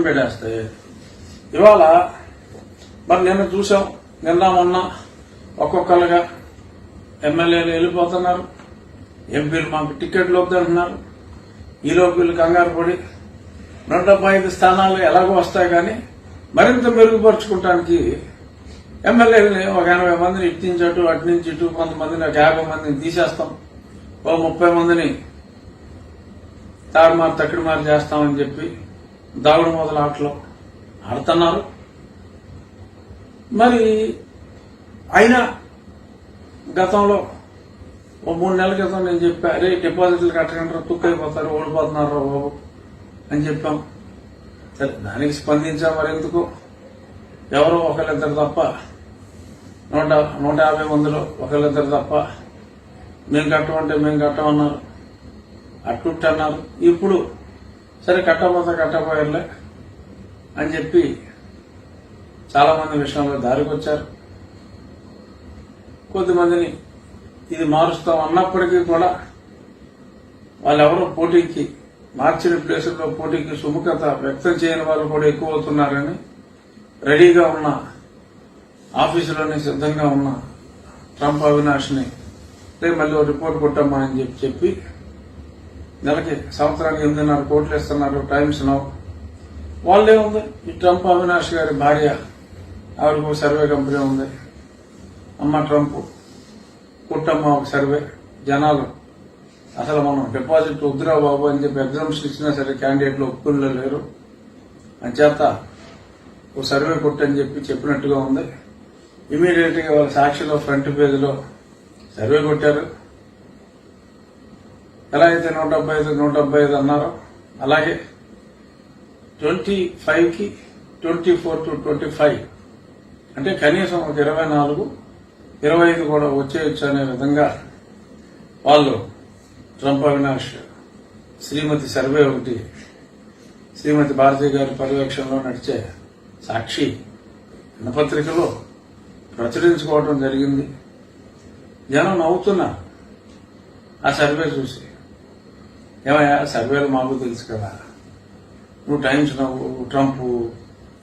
పెట్టేస్తాయి. ఇవాళ మరి నిన్న చూసాం, నిన్న మొన్న ఒక్కొక్కరుగా ఎమ్మెల్యేలు వెళ్ళిపోతున్నారు, ఎంపీలు మాకు టికెట్లు వద్దంటున్నారు. ఈలోపు వీళ్ళు కంగారు పడి 175 స్థానాలు ఎలాగో వస్తాయి, కానీ మరింత మెరుగుపరుచుకోవటానికి ఎమ్మెల్యేలని ఒక 80 మందిని ఇటు నుంచి అటు, అటు నుంచి ఇటు, కొంతమందిని ఒక 50 మందిని తీసేస్తాం, ఓ 30 మందిని తారుమారు తక్కిడిమారు చేస్తామని చెప్పి దాగుడు మొదల ఆటలో ఆడుతున్నారు. మరి అయినా గతంలో ఓ 3 నెలల క్రితం నేను చెప్పా, అరే డిపాజిట్లు కట్టకుండా తుక్కైపోతారు, ఓడిపోతున్నారు బాబు అని చెప్పాం. సరే, దానికి స్పందించాం. మరి ఎందుకు ఎవరో ఒకళ్ళిద్దరు తప్ప 150 మందిలో ఒకళ్ళిద్దరు తప్ప మేము కట్టమంటే మేము కట్టమన్నారు, అట్టుట్టన్నారు. ఇప్పుడు సరే కట్టపోయర్లే అని చెప్పి చాలా మంది విషయంలో దారికి వచ్చారు. కొద్దిమందిని ఇది మారుస్తాం అన్నప్పటికీ కూడా వాళ్ళెవరో పోటీకి మార్చిన ప్లేసుల్లో పోటీకి సుముఖత వ్యక్తం చేయని వాళ్ళు కూడా ఎక్కువ అవుతున్నారని రెడీగా ఉన్న ఆఫీసులోనే సిద్ధంగా ఉన్న ట్రంప్ అవినాష్ని మళ్ళీ రిపోర్ట్ కొట్టమ్మా అని చెప్పి నెలకి సంవత్సరానికి 8.5 కోట్లు ఇస్తున్నారు టైమ్స్ నౌ. వాళ్ళే ఉంది, ఈ ట్రంప్ అవినాష్ గారి భార్య, ఆవిడకు సర్వే కంపెనీ ఉంది, అమ్మ ట్రంప్ కుట్టమ్మ ఒక సర్వే. జనాలు అసలు మనం డిపాజిట్ వద్దురా బాబు అని చెప్పి ఎగ్జామ్షన్ ఇచ్చినా సరే క్యాండిడేట్లు ఒప్పుకునే లేరు, అంచేత ఓ సర్వే కొట్టని చెప్పినట్టుగా ఉంది. ఇమీడియట్ గా వాళ్ళ సాక్షిలో ఫ్రంట్ పేజీలో సర్వే కొట్టారు. ఎలా అయితే 175 అన్నారో అలాగే 25కి 24 to 25 అంటే కనీసం ఒక 24, 25 కూడా వచ్చేయచ్చు అనే విధంగా వాళ్ళు ట్రంప్ అవినాష్ శ్రీమతి సర్వే ఒకటి శ్రీమతి భారతి గారి పర్యవేక్షణలో నడిచే సాక్షి దినపత్రికలో ప్రచురించుకోవడం జరిగింది. జనం నవ్వుతున్నారు ఆ సర్వే చూసి. ఏమయ్యా, సర్వేలు మాకు తెలుసు కదా, నువ్వు టైమ్స్ నవ్వు, ట్రంప్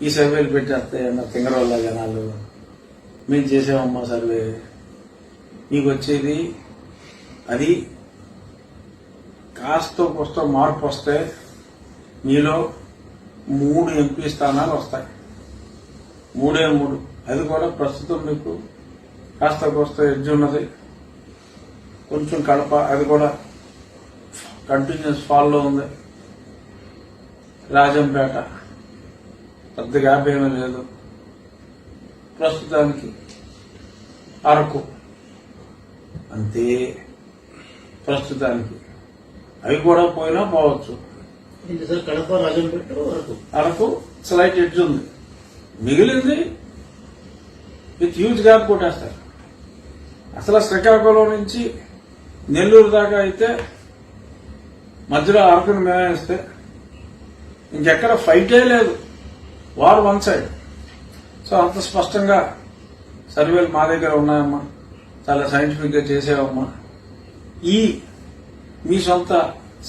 ఈ సర్వేలు పెట్టేస్తే అన్న తింగరవల్ల జనాలు, మేము చేసామమ్మా సర్వే, నీకు వచ్చేది అది కాస్తో కోస్తో మార్పు వస్తే మీలో 3 ఎంపీ స్థానాలు వస్తాయి. 3 అది కూడా ప్రస్తుతం మీకు కాస్త కోస్త ఎడ్జ్ ఉన్నది. కొంచెం కడప, అది కూడా కంటిన్యూస్ ఫాల్లో ఉంది. రాజంపేట పెద్ద గ్యాప్ ఏమీ లేదు. ప్రస్తుతానికి అరకు అంతే. ప్రస్తుతానికి అవి కూడా పోయినా పోవచ్చు. కడప, రాజంపేట, అరకు స్లైట్ ఎడ్జ్ ఉంది. మిగిలింది విత్ హ్యూజ్ గ్యాప్ కొట్టేస్తారు. అసలు శ్రీకాకుళం నుంచి నెల్లూరు దాకా అయితే మధ్యలో అరకును మేనేస్తే ఇంకెక్కడ ఫైటే లేదు, వార్ వన్ సైడ్. సో అంత స్పష్టంగా సర్వేలు మా దగ్గర ఉన్నాయమ్మా, చాలా సైంటిఫిక్ గా చేసేవమ్మా. ఈ మీ సొంత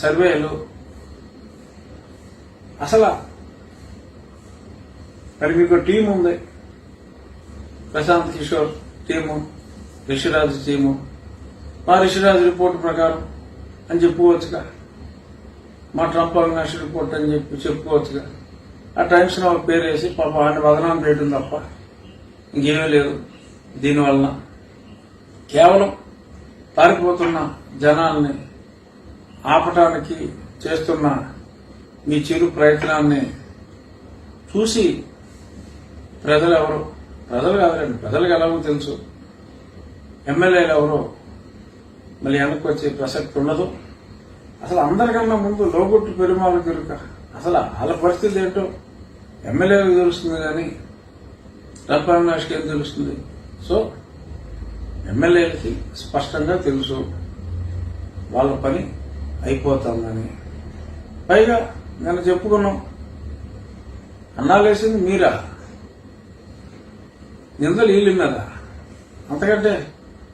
సర్వేలు అసలు మరి మీకు టీం ఉంది, ప్రశాంత్ కిషోర్ టీము, రిషిరాజు టీము, మా రిషిరాజు రిపోర్ట్ ప్రకారం అని చెప్పుకోవచ్చుగా, మా ట్రంప్ అవినాష్ రిపోర్ట్ అని చెప్పుకోవచ్చుగా. ఆ టైమ్స్ వాళ్ళ పేరు వేసి పాప ఆయన బదనాం చేయడం తప్ప ఇంకేమీ లేదు. దీనివలన కేవలం పారిపోతున్న జనాల్ని ఆపటానికి చేస్తున్న మీ చిరు ప్రయత్నాన్ని చూసి ప్రజలు కాదండి, ప్రజలకు ఎలాగో తెలుసు, ఎమ్మెల్యేలు ఎవరో మళ్ళీ వెనక్కి వచ్చే ప్రసక్తి ఉండదు. అసలు అందరికన్నా ముందు లోగొట్టు పెరుమాళ గిరుక అసలు వాళ్ళ పరిస్థితి ఏంటో ఎమ్మెల్యేలకు తెలుస్తుంది, కానీ ట్రంప్ అవినాష్కి ఏం తెలుస్తుంది? సో ఎమ్మెల్యేలకి స్పష్టంగా తెలుసు వాళ్ళ పని అయిపోతుందని. పైగా నేను చెప్పుకున్నాం, అన్నాలేసింది మీరా, నిందలు వీళ్ళ మీద. అంతకంటే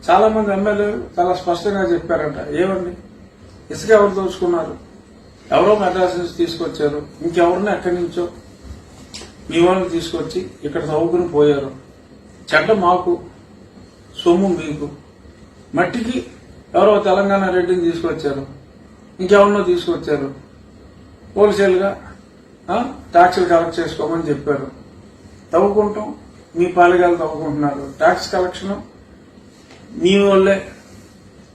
చాలా మంది ఎమ్మెల్యేలు చాలా స్పష్టంగా చెప్పారట. ఏమండి, ఇసుక ఎవరు దోచుకున్నారు, ఎవరో మెడ్రాస్ నుంచి తీసుకొచ్చారు, ఇంకెవరిని ఎక్కడి నుంచో మీ వాళ్ళని తీసుకొచ్చి ఇక్కడ తవ్వుకుని పోయారు. చెడ్డ మాకు, సొమ్ము మీకు. మట్టికి ఎవరో తెలంగాణ రెడ్డిని తీసుకొచ్చారు, ఇంకెవరినో తీసుకొచ్చారు. హోల్సేల్గా ట్యాక్సులు కలెక్ట్ చేసుకోమని చెప్పారు. తవ్వుకుంటాం, మీ పాలిగాలు తవ్వుకుంటున్నారు. ట్యాక్స్ కలెక్షన్ మీ వాళ్ళే,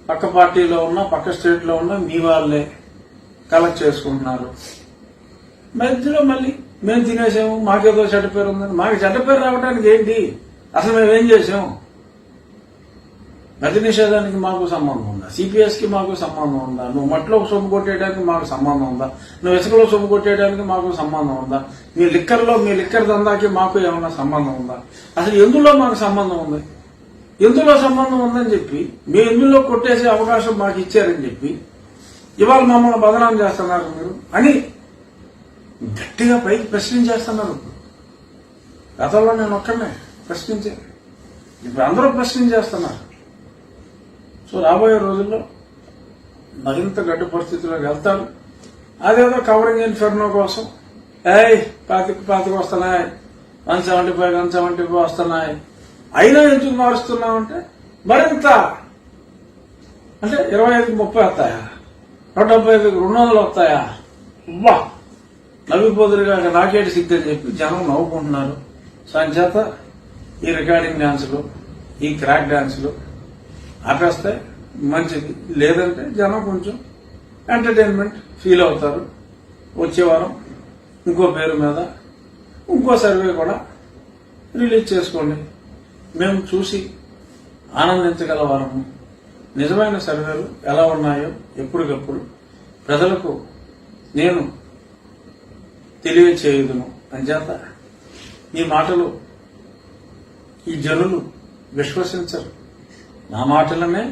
పక్క పార్టీలో ఉన్న, పక్క స్టేట్ లో ఉన్న మీ వాళ్ళే కలెక్ట్ చేసుకుంటున్నారు. మధ్యలో మళ్ళీ మేము తినేసాము, మాకేదో చెడ్డ పేరు ఉందని. మాకు చెడ్డ పేరు రావడానికి ఏంటి? అసలు మేమేం చేసాం? మద్య నిషేధానికి మాకు సంబంధం ఉందా? సిపిఎస్ కి మాకు సంబంధం ఉందా? నువ్వు మట్టిలో సొమ్ము కొట్టేయడానికి మాకు సంబంధం ఉందా? నువ్వు ఇసుకలో సొమ్ము కొట్టేయడానికి మాకు సంబంధం ఉందా? మీ లిక్కర్ దందాకి మాకు ఏమైనా సంబంధం ఉందా? అసలు ఎందులో మాకు సంబంధం ఉంది? ఎందులో సంబంధం ఉందని చెప్పి మీ ఎందులో కొట్టేసే అవకాశం మాకు ఇచ్చారని చెప్పి ఇవాళ మమ్మల్ని బదనాం చేస్తున్నారు మీరు అని గట్టిగా పైకి ప్రశ్నించేస్తున్నారు. గతంలో నేను ఒక్కనే ప్రశ్నించాను, ఇప్పుడు అందరూ ప్రశ్నించేస్తున్నారు. సో రాబోయే రోజుల్లో మరింత గడ్డు పరిస్థితుల్లోకి వెళ్తారు. అదేదో కవరింగ్ ఇన్ఫెర్నో కోసం పాతికి వస్తున్నాయి, 175 వస్తున్నాయి, అయినా ఎందుకు మారుస్తున్నామంటే మరింత అంటే 25కి 30 వస్తాయా, 175కి 200 వస్తాయా? వా నవ్విపోదురుగా నాకేటి సిద్ధి అని చెప్పి జనం నవ్వుకుంటున్నారు. సంచేత ఈ రికార్డింగ్ డాన్సులు, ఈ క్రాక్ డాన్సులు ఆపేస్తే మంచిది. లేదంటే జనం కొంచెం ఎంటర్టైన్మెంట్ ఫీల్ అవుతారు. వచ్చే వారం ఇంకో పేరు మీద ఇంకో సర్వే కూడా రిలీజ్ చేసుకోండి. మేము చూసి ఆనందించగల వారము. నిజమైన సర్వేలు ఎలా ఉన్నాయో ఎప్పటికప్పుడు ప్రజలకు నేను తెలియచేయుదును. అంచేత ఈ మాటలు ఈ జనులు విశ్వసించరు, నా మాటలనే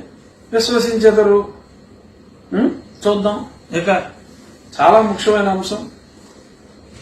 విశ్వసించెదరు. చూద్దాం. ఇక చాలా ముఖ్యమైన అంశం